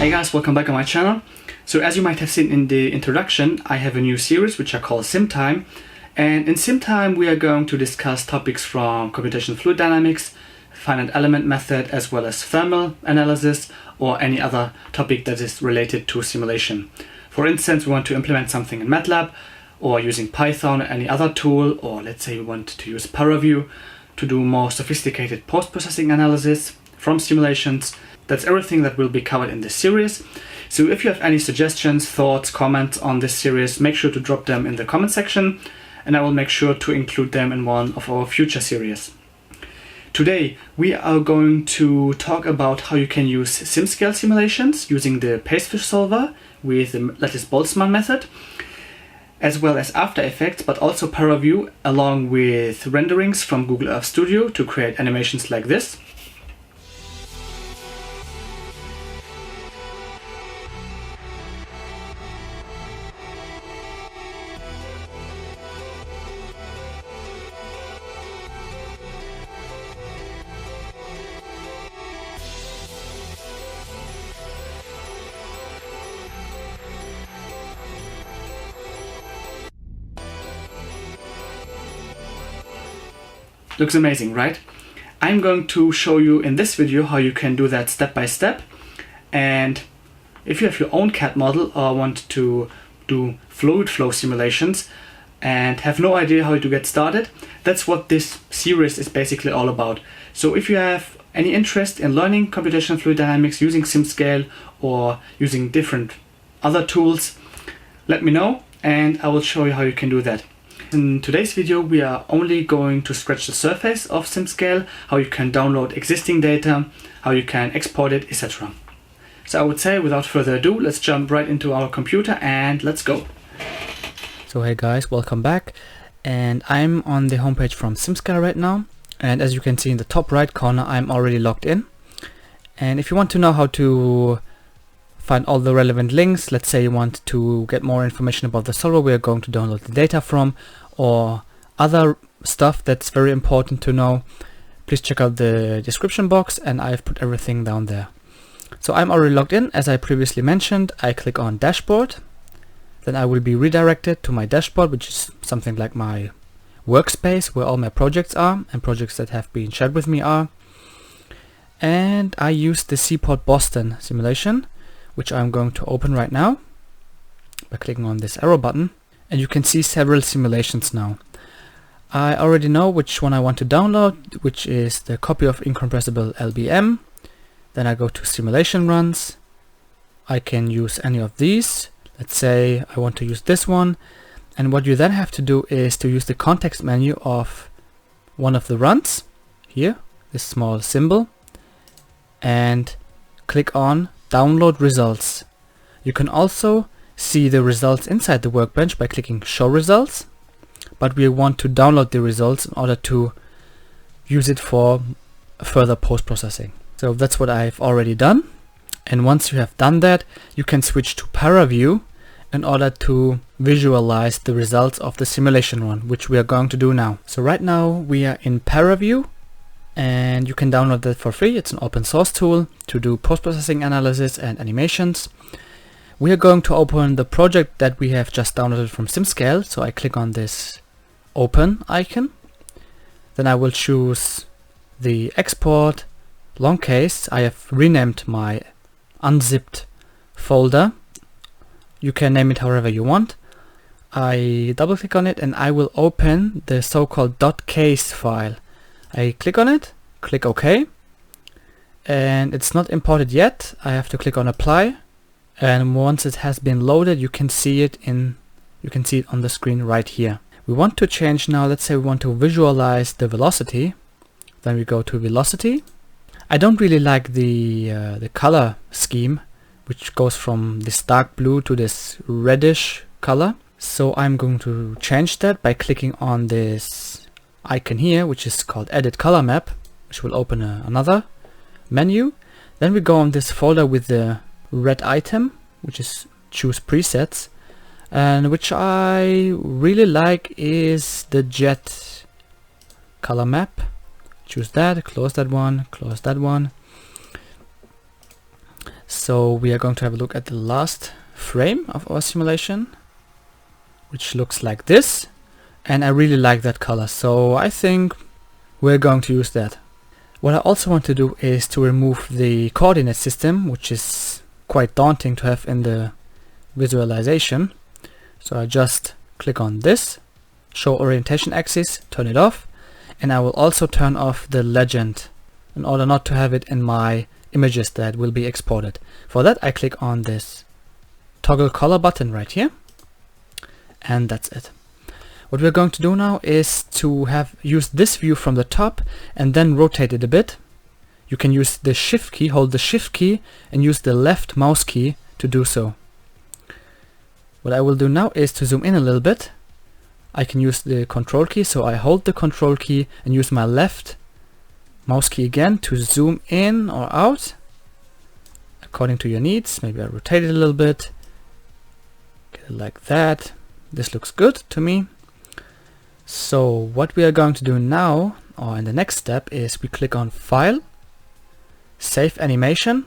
Hey guys, welcome back on my channel. So as you might have seen in the introduction, I have a new series which I call SimTime. And in SimTime we are going to discuss topics from computational fluid dynamics, finite element method, as well as thermal analysis or any other topic that is related to simulation. For instance, we want to implement something in MATLAB or using Python or any other tool, or let's say we want to use ParaView to do more sophisticated post-processing analysis from simulations. That's everything that will be covered in this series. So if you have any suggestions, thoughts, comments on this series, make sure to drop them in the comment section and I will make sure to include them in one of our future series. Today we are going to talk about how you can use SimScale simulations using the Pastefish solver with the Lattice-Boltzmann method, as well as After Effects, but also ParaView along with renderings from Google Earth Studio to create animations like this. Looks amazing, right? I'm going to show you in this video how you can do that step by step. And if you have your own CAD model or want to do fluid flow simulations and have no idea how to get started, that's what this series is basically all about. So if you have any interest in learning computational fluid dynamics using SimScale or using different other tools, let me know and I will show you how you can do that. In today's video we are only going to scratch the surface of SimScale, how you can download existing data, how you can export it, etc. So I would say without further ado, let's jump right into our computer and let's go. So hey guys, welcome back, and I'm on the homepage from SimScale right now, and as you can see in the top right corner I'm already logged in. And if you want to know how to find all the relevant links, let's say you want to get more information about the solver we are going to download the data from, or other stuff that's very important to know, please check out the description box and I've put everything down there. So I'm already logged in. As I previously mentioned, I click on dashboard, then I will be redirected to my dashboard, which is something like my workspace where all my projects are and projects that have been shared with me are. And I use the Seaport Boston simulation, which I'm going to open right now by clicking on this arrow button, and you can see several simulations now. I already know which one I want to download, which is the copy of incompressible LBM. Then I go to simulation runs. I can use any of these. Let's say I want to use this one, and what you then have to do is to use the context menu of one of the runs here, this small symbol, and click on download results. You can also see the results inside the workbench by clicking show results, but we want to download the results in order to use it for further post-processing. So that's what I've already done, and once you have done that you can switch to ParaView in order to visualize the results of the simulation run, which we are going to do now. So right now we are in ParaView, and you can download that for free. It's an open source tool to do post-processing analysis and animations. We are going to open the project that we have just downloaded from SimScale, so I click on this open icon. Then I will choose the export long case. I have renamed my unzipped folder. You can name it however you want. I double click on it and I will open the so-called .case file. I click on it, click OK, and it's not imported yet. I have to click on apply, and once it has been loaded you can see it on the screen right here. We want to change now, let's say we want to visualize the velocity. Then we go to velocity. I don't really like the color scheme, which goes from this dark blue to this reddish color, so I'm going to change that by clicking on this icon here, which is called edit color map, which will open another menu. Then we go on this folder with the red item, which is choose presets, and which I really like is the jet color map. Choose that, close that one, close that one. So we are going to have a look at the last frame of our simulation, which looks like this, and I really like that color, so I think we're going to use that. What I also want to do is to remove the coordinate system, which is quite daunting to have in the visualization. So I just click on this, show orientation axis, turn it off, and I will also turn off the legend in order not to have it in my images that will be exported. For that I click on this toggle color button right here, and that's it. What we're going to do now is to use this view from the top and then rotate it a bit. You can use the shift key, hold the shift key and use the left mouse key to do so. What I will do now is to zoom in a little bit. I can use the control key, so I hold the control key and use my left mouse key again to zoom in or out according to your needs. Maybe I rotate it a little bit, get it like that. This looks good to me. So what we are going to do now, or in the next step, is we click on File, Save Animation.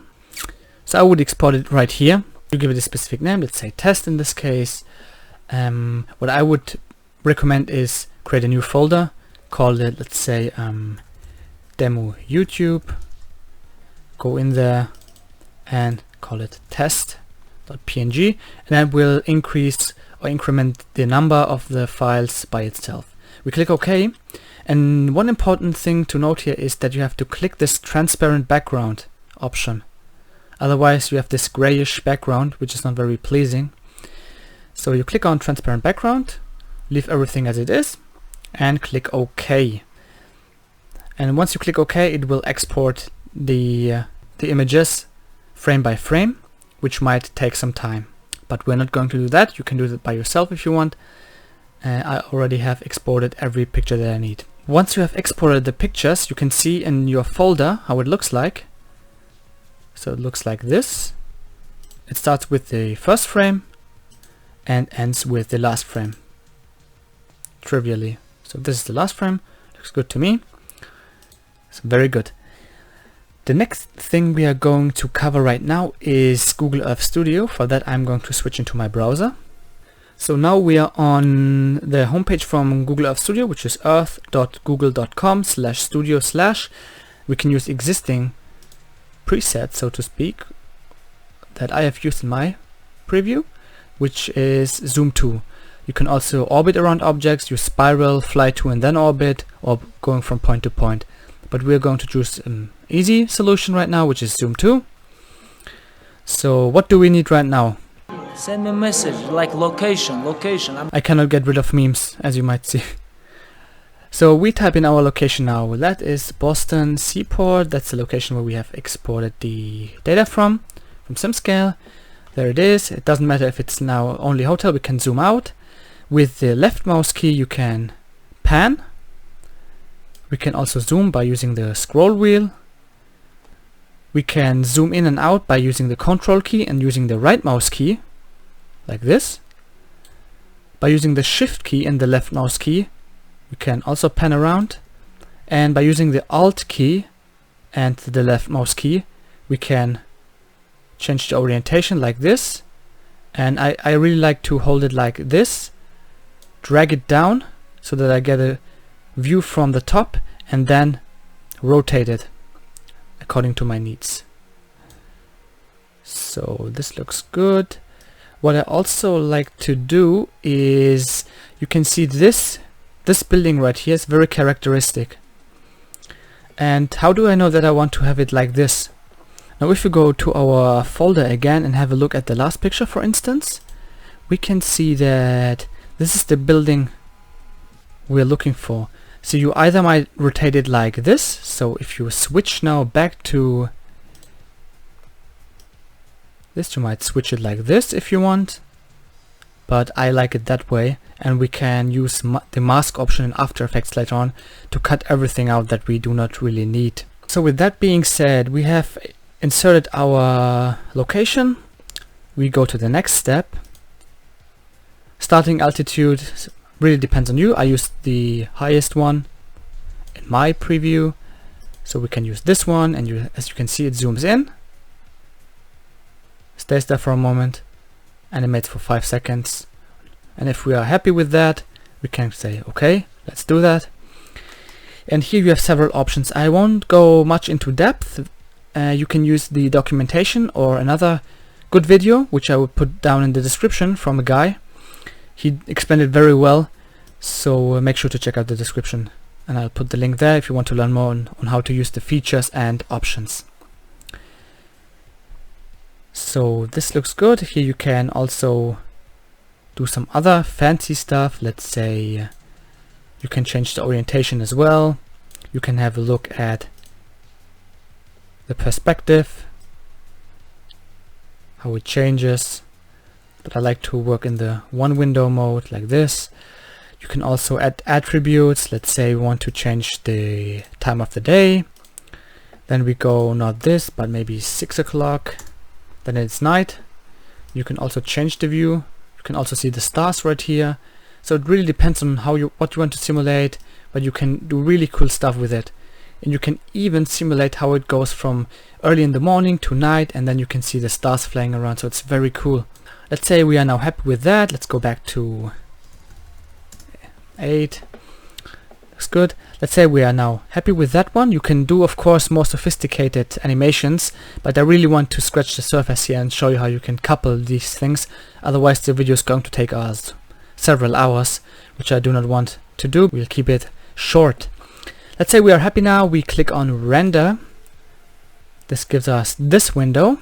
So I would export it right here. You give it a specific name, let's say test in this case. What I would recommend is create a new folder, call it, let's say, Demo YouTube. Go in there and call it test.png, and that will increase or increment the number of the files by itself. We click OK, and one important thing to note here is that you have to click this transparent background option. Otherwise you have this grayish background, which is not very pleasing. So you click on transparent background, leave everything as it is, and click OK. And once you click OK, it will export the images frame by frame, which might take some time. But we're not going to do that. You can do it by yourself if you want. I already have exported every picture that I need. Once you have exported the pictures, you can see in your folder how it looks like. So it looks like this. It starts with the first frame and ends with the last frame, trivially. So this is the last frame. Looks good to me. So very good. The next thing we are going to cover right now is Google Earth Studio. For that I'm going to switch into my browser. So now we are on the homepage from Google Earth Studio, which is earth.google.com/studio/. We can use existing presets, so to speak, that I have used in my preview, which is Zoom to. You can also orbit around objects, use spiral, fly to and then orbit, or going from point to point. But we're going to choose an easy solution right now, which is Zoom to. So what do we need right now? Send me a message like location. I cannot get rid of memes, as you might see. So we type in our location now. That is Boston Seaport. That's the location where we have exported the data from SimScale. There it is. It doesn't matter if it's now only hotel, we can zoom out. With the left mouse key you can pan. We can also zoom by using the scroll wheel. We can zoom in and out by using the control key and using the right mouse key, like this. By using the shift key and the left mouse key, we can also pan around. And by using the alt key and the left mouse key, we can change the orientation like this. And I really like to hold it like this, drag it down so that I get a view from the top, and then rotate it according to my needs. So this looks good. What I also like to do is, you can see this building right here is very characteristic. And how do I know that I want to have it like this? Now if we go to our folder again and have a look at the last picture, for instance, we can see that this is the building we're looking for. So you either might rotate it like this. So if you switch now back to this, you might switch it like this if you want, but I like it that way. And we can use the mask option in After Effects later on to cut everything out that we do not really need. So with that being said, we have inserted our location. We go to the next step. Starting altitude really depends on you. I used the highest one in my preview, so we can use this one, and as you can see, it zooms in. stays there for a moment, animates for 5 seconds, and if we are happy with that, we can say okay, let's do that. And here you have several options. I won't go much into depth. You can use the documentation or another good video, which I will put down in the description, from a guy. He explained it very well, so make sure to check out the description, and I'll put the link there if you want to learn more on how to use the features and options. So this looks good. Here you can also do some other fancy stuff. Let's say you can change the orientation as well. You can have a look at the perspective, how it changes, but I like to work in the one window mode like this. You can also add attributes. Let's say we want to change the time of the day, then we go not this but maybe 6 o'clock, then it's night. You can also change the view. You can also see the stars right here. So it really depends on what you want to simulate, but you can do really cool stuff with it. And you can even simulate how it goes from early in the morning to night, and then you can see the stars flying around, so it's very cool. Let's say we are now happy with that. Let's go back to 8. Looks good. Let's say we are now happy with that one. You can do, of course, more sophisticated animations, but I really want to scratch the surface here and show you how you can couple these things. Otherwise the video is going to take us several hours, which I do not want to do. We'll keep it short. Let's say we are happy now. We click on render. This gives us this window,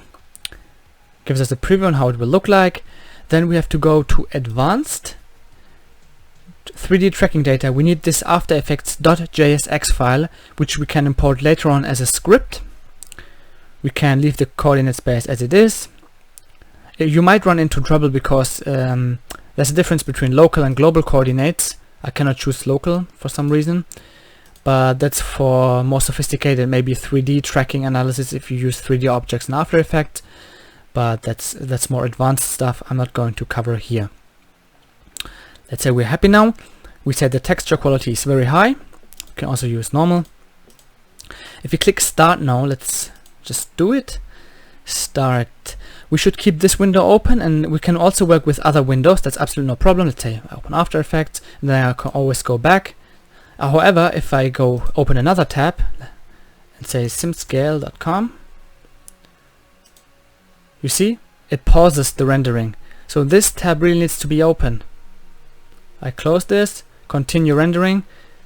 gives us a preview on how it will look like. Then we have to go to advanced 3D tracking data. We need this After Effects.jsx file, which we can import later on as a script. We can leave the coordinate space as it is. You might run into trouble because there's a difference between local and global coordinates. I cannot choose local for some reason, but that's for more sophisticated, maybe 3D tracking analysis if you use 3D objects in After Effects, but that's more advanced stuff I'm not going to cover here. Let's say we're happy now. We said the texture quality is very high. You can also use normal. If you click start now, let's just do it. Start. We should keep this window open, and we can also work with other windows. That's absolutely no problem. Let's say I open After Effects, and then I can always go back. However, if I go open another tab and say SimScale.com, you see it pauses the rendering. So this tab really needs to be open. I close this, continue rendering.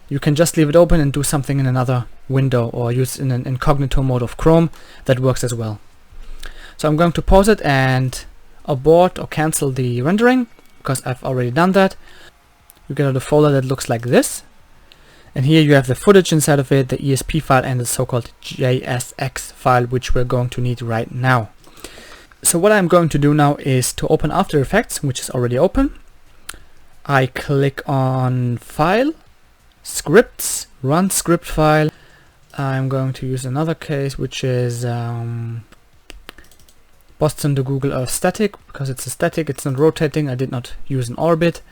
You can just leave it open and do something in another window, or use in an incognito mode of Chrome. That works as well. So I'm going to pause it and abort or cancel the rendering, because I've already done that. You get a folder that looks like this, and here you have the footage inside of it, the ESP file, and the so-called JSX file, which we're going to need right now. So what I'm going to do now is to open After Effects, which is already open. I click on File, Scripts, Run Script File. I'm going to use another case, which is Boston to Google Earth Static, because it's a static, it's not rotating. I did not use an orbit.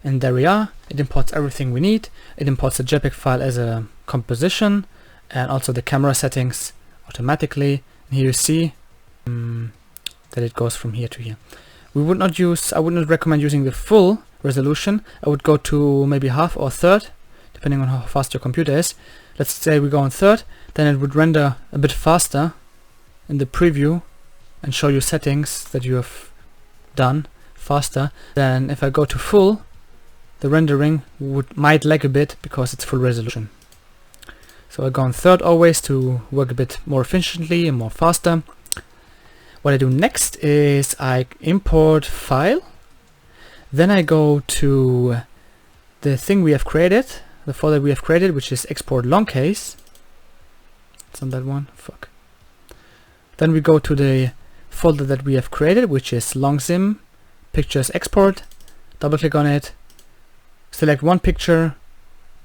And there we are. It imports everything we need. It imports the JPEG file as a composition, and also the camera settings automatically. And here you see that it goes from here to here. I would not recommend using the full resolution. I would go to maybe half or third, depending on how fast your computer is. Let's say we go on third, then it would render a bit faster in the preview and show you settings that you have done faster. Then if I go to full, the rendering might lag a bit because it's full resolution. So I go on third always to work a bit more efficiently and more faster. What I do next is I import file. Then I go to the thing we have created, the folder we have created, which is export long case. It's on that one. Fuck. Then we go to the folder that we have created, which is longsim pictures export. Double click on it. Select one picture,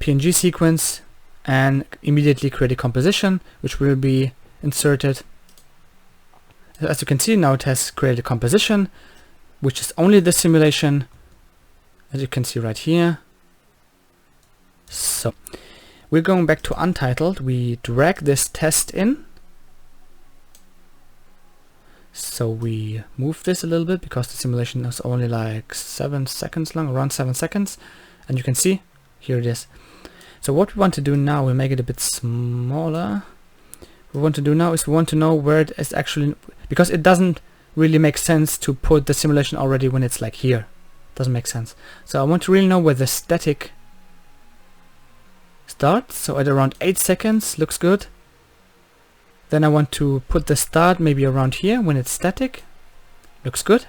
PNG sequence, and immediately create a composition, which will be inserted. As you can see, now it has created a composition, which is only the simulation, as you can see right here. So we're going back to Untitled. We drag this test in. So we move this a little bit because the simulation is only like 7 seconds long, around 7 seconds. And you can see, here it is. So what we want to do now, we make it a bit smaller. What we want to do now is we want to know where it is actually, because it doesn't really make sense to put the simulation already when it's like here. Doesn't make sense. So I want to really know where the static starts. So at around 8 seconds, looks good. Then I want to put the start maybe around here when it's static. Looks good.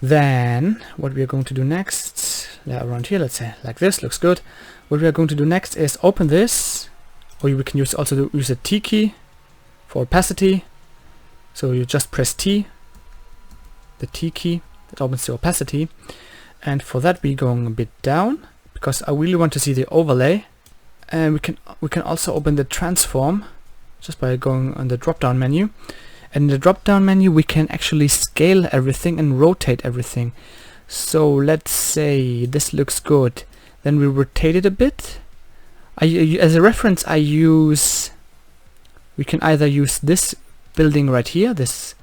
Then what we are going to do next, around here, let's say like this, looks good. What we are going to do next is open this, or we can also use a T key for opacity. So you just press T, the T key, it opens the opacity. And for that we're going a bit down because I really want to see the overlay. And we can also open the transform just by going on the drop down menu. And in the drop down menu we can actually scale everything and rotate everything. So let's say this looks good, then we rotate it a bit. As a reference we can either use this building right here, this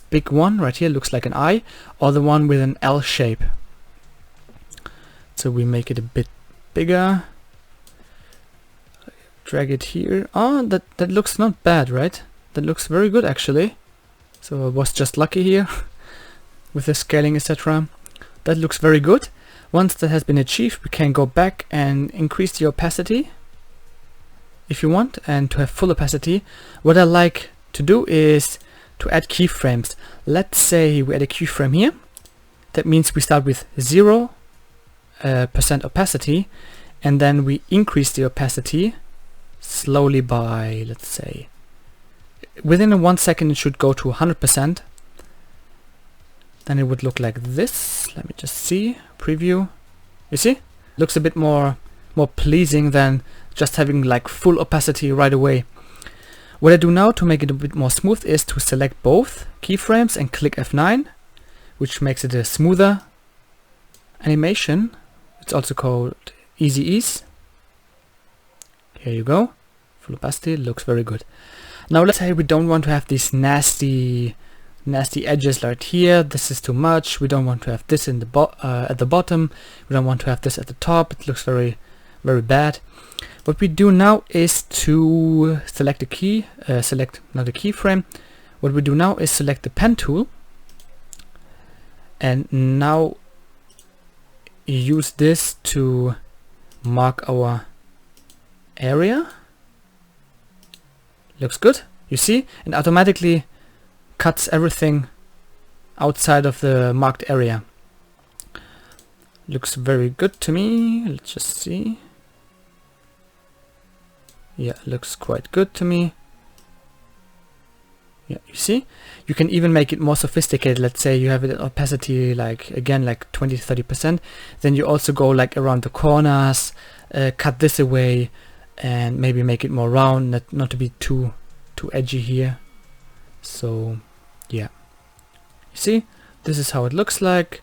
big one right here, looks like an eye, or the one with an L shape. So we make it a bit bigger, drag it here. Oh, that looks not bad, right? That looks very good actually. So I was just lucky here with the scaling, etc. That looks very good. Once that has been achieved, we can go back and increase the opacity if you want, and to have full opacity. What I like to do is to add keyframes. Let's say we add a keyframe here. That means we start with 0% opacity, and then we increase the opacity slowly by, let's say, within 1 second it should go to 100%. Then it would look like this. Let me just see, preview. You see? Looks a bit more pleasing than just having like full opacity right away. What I do now to make it a bit more smooth is to select both keyframes and click F9, which makes it a smoother animation. It's also called Easy Ease. Here you go. Full opacity, looks very good. Now let's say we don't want to have these nasty edges right here. This is too much. We don't want to have this in the at the bottom. We don't want to have this at the top. It looks very bad. What we do now is to select a key, select not a keyframe. What we do now is select the pen tool, and now use this to mark our area. Looks good, you see, and automatically cuts everything outside of the marked area. Looks very good to me. Let's just see. Yeah, looks quite good to me. Yeah, you see? You can even make it more sophisticated. Let's say you have it at opacity like, again, like 20-30%. Then you also go like around the corners, cut this away, and maybe make it more round, not to be too edgy here. So yeah, you see, this is how it looks like.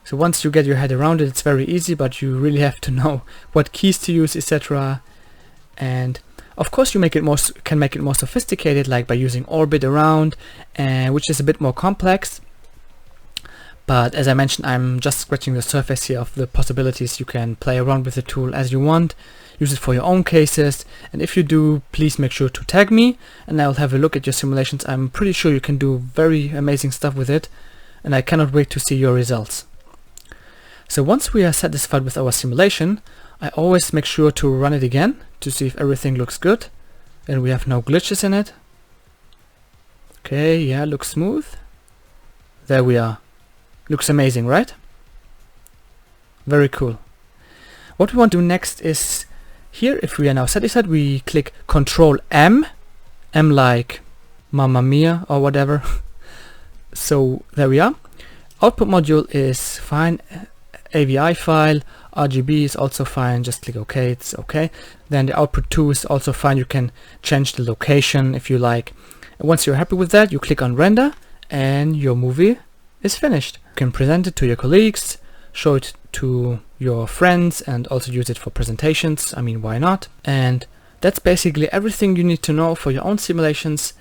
So once you get your head around it, it's very easy, but you really have to know what keys to use, etc. And of course you can make it more sophisticated, like by using orbit around, which is a bit more complex. But as I mentioned, I'm just scratching the surface here of the possibilities. You can play around with the tool as you want, use it for your own cases, and if you do, please make sure to tag me and I'll have a look at your simulations. I'm pretty sure you can do very amazing stuff with it, and I cannot wait to see your results. So once we are satisfied with our simulation, I always make sure to run it again to see if everything looks good and we have no glitches in it. Okay, yeah, looks smooth. There we are. Looks amazing, right? Very cool. What we want to do next is, here, if we are now satisfied, we click Control M like Mamma Mia or whatever. So there we are. Output module is fine. AVI file, RGB is also fine. Just click OK, it's okay. Then the output 2 is also fine. You can change the location if you like. And once you're happy with that, you click on render and your movie is finished. You can present it to your colleagues, show it to your friends, and also use it for presentations. I mean, why not? And that's basically everything you need to know for your own simulations.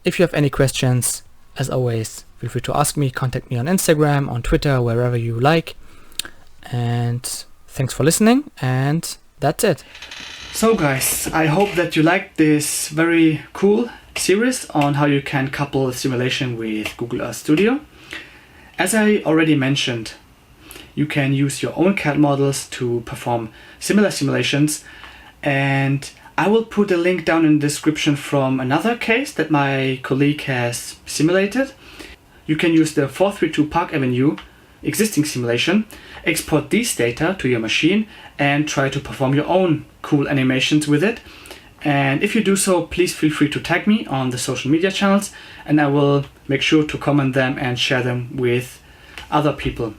If you have any questions, as always, feel free to ask me, contact me on Instagram, on Twitter, wherever you like. And thanks for listening, and that's it. So guys, I hope that you liked this very cool series on how you can couple simulation with Google Earth Studio. As I already mentioned, you can use your own CAD models to perform similar simulations, and I will put a link down in the description from another case that my colleague has simulated. You can use the 432 Park Avenue existing simulation, export these data to your machine, and try to perform your own cool animations with it. And if you do so, please feel free to tag me on the social media channels, and I will make sure to comment them and share them with other people.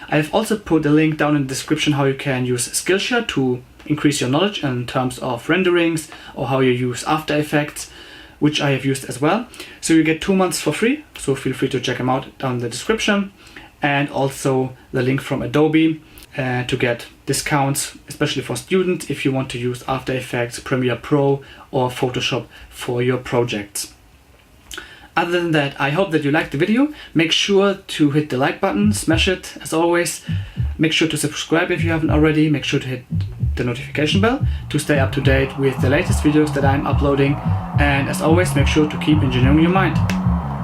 I have also put a link down in the description how you can use Skillshare to increase your knowledge in terms of renderings, or how you use After Effects, which I have used as well. So you get 2 months for free, so feel free to check them out down in the description. And also the link from Adobe to get discounts, especially for students, if you want to use After Effects, Premiere Pro, or Photoshop for your projects. Other than that, I hope that you liked the video. Make sure to hit the like button, smash it as always. Make sure to subscribe if you haven't already. Make sure to hit the notification bell to stay up to date with the latest videos that I'm uploading. And as always, make sure to keep engineering your mind.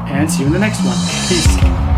And see you in the next one. Peace.